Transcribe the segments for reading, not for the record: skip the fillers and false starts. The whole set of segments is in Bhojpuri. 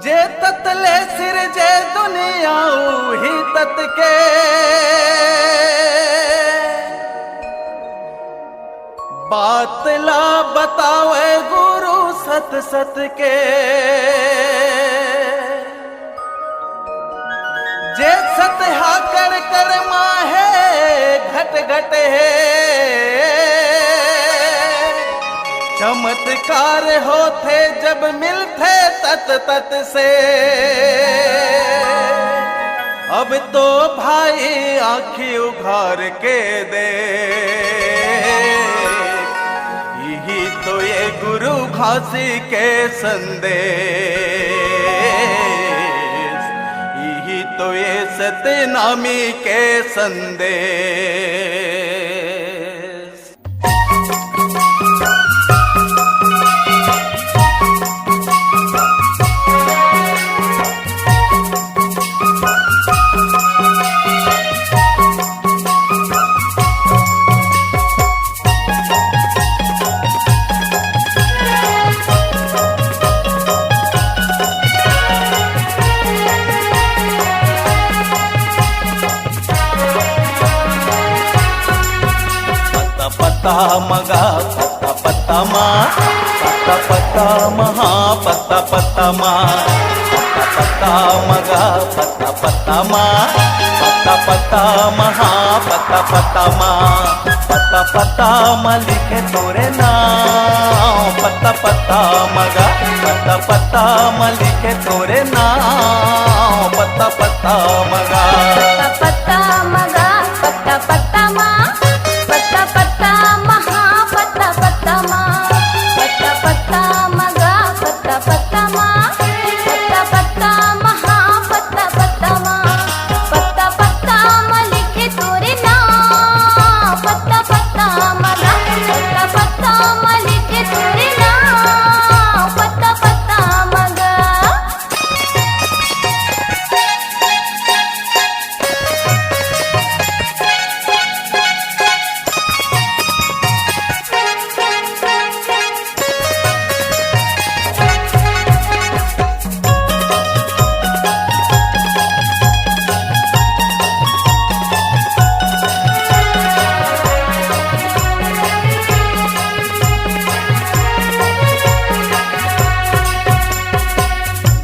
जे ततले सिर जे दुनिया ही तत के बात ला बतावे गुरु सत सत के जे सत हा कर कर माहे घट घट है चमत्कार होते जब मिलते तत तत से अब तो भाई आँखी उघार के दे यही तो ये गुरु घासी के संदेश यही तो ये सतनामी के संदेश। पत्ता मगा पत्ता पत्ता मा पत्ता पत्ता महा पत्ता पत्ता मा पत्ता पत्ता मगा पत्ता पत्ता मा पत्ता पत्ता महा पत्ता पत्ता मा पत्ता पत्ता मा लिखे तोरे नाम पत्ता पत्ता मगा पत्ता पत्ता मा लिखे तोरे नाम पत्ता पत्ता मगा पत्ता मगा पत्ता पत्ता मा पत्ता पत्ता महा पत्ता पत्ता मा पत्ता पत्ता मगा पत्ता पत्ता मा पत्ता पत्ता महा पत्ता पत्ता मा पत्ता पत्ता मा लिखे तोरे नाम पत्ता पत्ता मगा पत्ता पत्ता मा लिखे तोरे नाम पत्ता पत्ता मगा।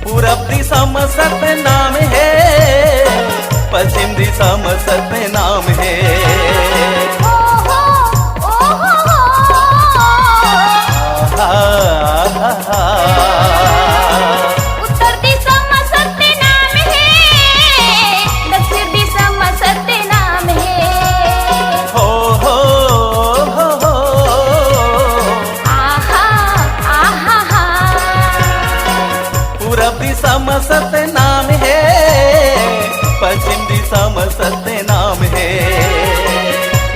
पूरब दिशा में सत्य नाम है पश्चिम दिशा में सत्य नाम है उत्तर दिशा में सत्य नाम है दक्षिण दिशा में सत्य नाम है हो आहा आहा पूरब दिशा में सत्य नाम है पश्चिम दिशा में सत्य नाम है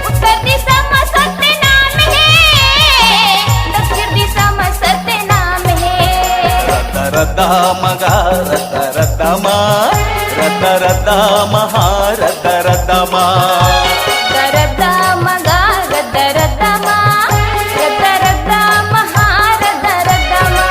उत्तर दिशा में सत्य नाम है दक्षिण दिशा में सत्य नाम है रद्दा रद्दा मगा रद्दा रद्दा मा रद्दा रद्दा महा रद्दा रद्दा मा रद्दा मगा रद्दा रद्दा मा रद्दा रद्दा महा रद्दा रद्दा मा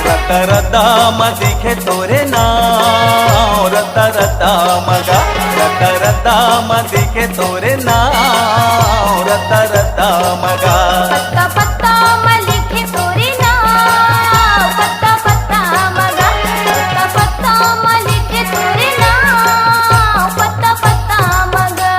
रद्दा रद्दा मा दिखे तोरे नाम रद्दा रद्दा मगा रद्दा रद्दा मा दिखे तोरे नाम रद्दा रद्दा मगा पत्ता पत्ता मा लिखे तोरे नाम पत्ता पत्ता मगा पत्ता पत्ता मा लिखे तोरे नाम पत्ता पत्ता मगा।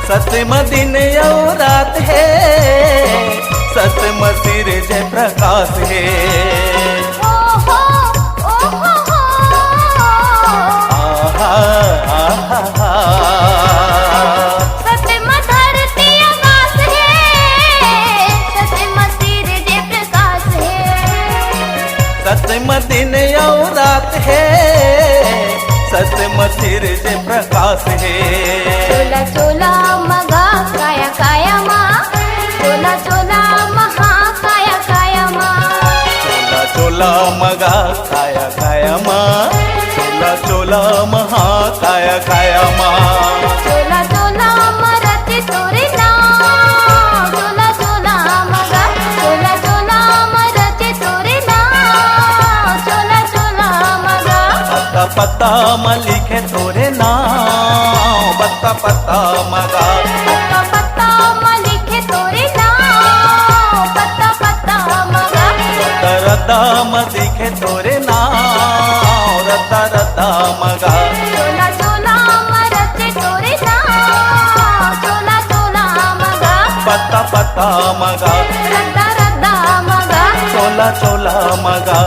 सतम दिन यौ रात है, सतम सिर जय प्रकाश है। सतमदिन रात है सतमथिर जे प्रकाश है चोला चोला मगा काया काया मा चोला चोला महा काया काया मा चोला चोला मगा काया काया मा चोला चोला महा काया काया मा चोला चोला मरते तोरे ना चोला चोला मगा चोला चोला मरते तोरे ना चोला चोला मगा पत्ता पत्ता म लिखे तोरे नाम पत्ता पत्ता मगा पत्ता पत्ता म लिखे तोरे ना पत्ता पत्ता मगा रद्दा म दिखे तोरे नाम रद्दा रद्दा मगा चोला चोला मरते तोरे ना चोला चोला मगा पत्ता पत्ता मगा रद्दा रद्दा मगा चोला चोला मगा